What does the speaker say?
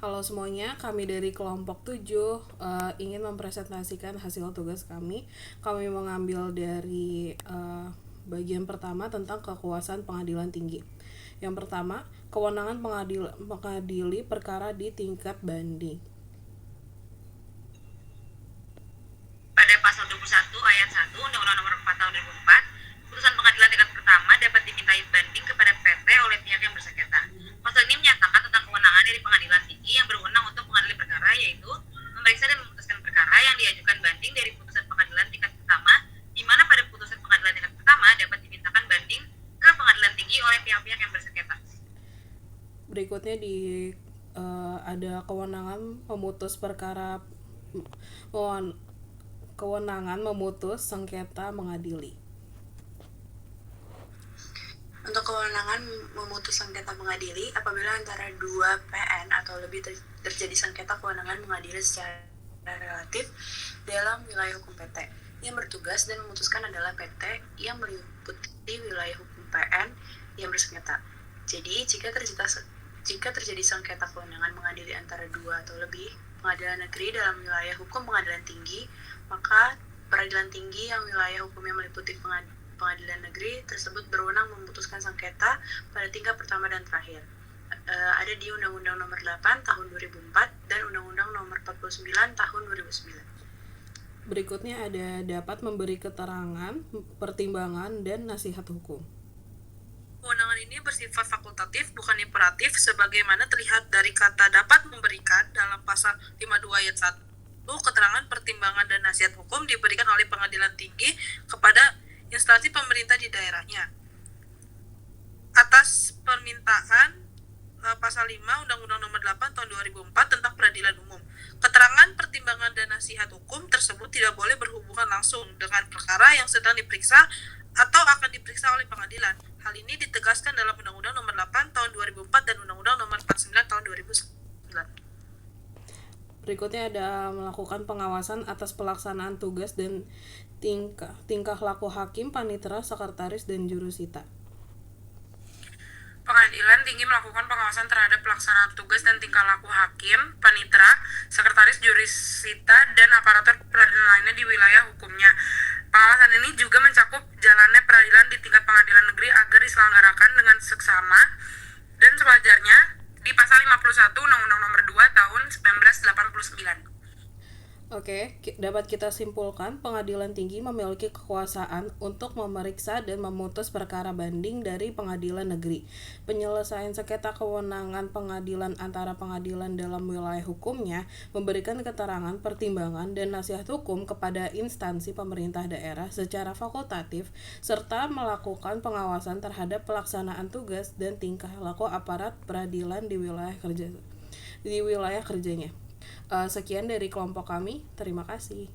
Halo semuanya, kami dari kelompok 7 ingin mempresentasikan hasil tugas kami. Kami mengambil dari bagian pertama tentang kekuasaan pengadilan tinggi. Yang pertama, kewenangan mengadili perkara di tingkat banding. Pada pasal 21 ayat 1 Undang-Undang Nomor 4 Tahun 2004, putusan pengadilan tingkat pertama dapat dimintai banding kepada PT oleh pihak yang bersengketa. Pasal ini menyatakan tentang kewenangan dari pengadilan tinggi yang berwenang untuk mengadili perkara, yaitu memeriksa dan memutuskan perkara yang diajukan banding dari putusan pengadilan tingkat pertama, di mana pada putusan pengadilan tingkat pertama dapat dimintakan banding ke pengadilan tinggi oleh pihak-pihak yang bersengketa. Berikutnya ada kewenangan memutus perkara kewenangan memutus sengketa mengadili. Untuk kewenangan memutus sengketa mengadili, apabila antara dua PN atau lebih terjadi sengketa kewenangan mengadili secara relatif dalam wilayah hukum PT. Yang bertugas dan memutuskan adalah PT yang meliputi wilayah hukum PN yang bersengketa. Jadi, jika terjadi sengketa kewenangan mengadili antara dua atau lebih pengadilan negeri dalam wilayah hukum pengadilan tinggi, maka peradilan tinggi yang wilayah hukumnya meliputi pengadilan negeri tersebut berwenang memutuskan sengketa pada tingkat pertama dan terakhir. Ada di Undang-Undang Nomor 8 Tahun 2004 dan Undang-Undang Nomor 49 Tahun 2009. Berikutnya ada dapat memberi keterangan, pertimbangan, dan nasihat hukum. Kewenangan ini bersifat fakultatif, bukan imperatif, sebagaimana terlihat dari kata dapat memberikan dalam pasal 52 ayat 1. Keterangan, pertimbangan, dan nasihat hukum diberikan oleh pengadilan tinggi kepada instansi pemerintah di daerahnya. Atas permintaan pasal 5 Undang-Undang Nomor 8 Tahun 2004 tentang peradilan umum, keterangan, pertimbangan, dan nasihat hukum tersebut tidak boleh berhubungan langsung dengan perkara yang sedang diperiksa atau akan diperiksa oleh pengadilan. Hal ini ditegaskan dalam Undang-Undang Nomor 8 Tahun 2004 dan Undang-Undang Nomor 49 Tahun 2009. Berikutnya ada melakukan pengawasan atas pelaksanaan tugas dan tingkah laku hakim, panitera, sekretaris, dan jurusita. Pengadilan tinggi melakukan pengawasan terhadap pelaksanaan tugas dan tingkah laku hakim, panitera, sekretaris, jurusita, dan aparatur peradilan lainnya di wilayah hukumnya. Pengawasan ini juga mencakup jalannya peradilan di tingkat pengadilan negeri agar diselenggarakan dengan seksama dan sewajarnya di pasal 51 Undang-Undang Nomor 2 Tahun 1989. Oke, dapat kita simpulkan pengadilan tinggi memiliki kekuasaan untuk memeriksa dan memutus perkara banding dari pengadilan negeri. Penyelesaian sengketa kewenangan pengadilan antara pengadilan dalam wilayah hukumnya, memberikan keterangan, pertimbangan, dan nasihat hukum kepada instansi pemerintah daerah secara fakultatif, serta melakukan pengawasan terhadap pelaksanaan tugas dan tingkah laku aparat peradilan di wilayah kerjanya. Sekian dari kelompok kami, terima kasih.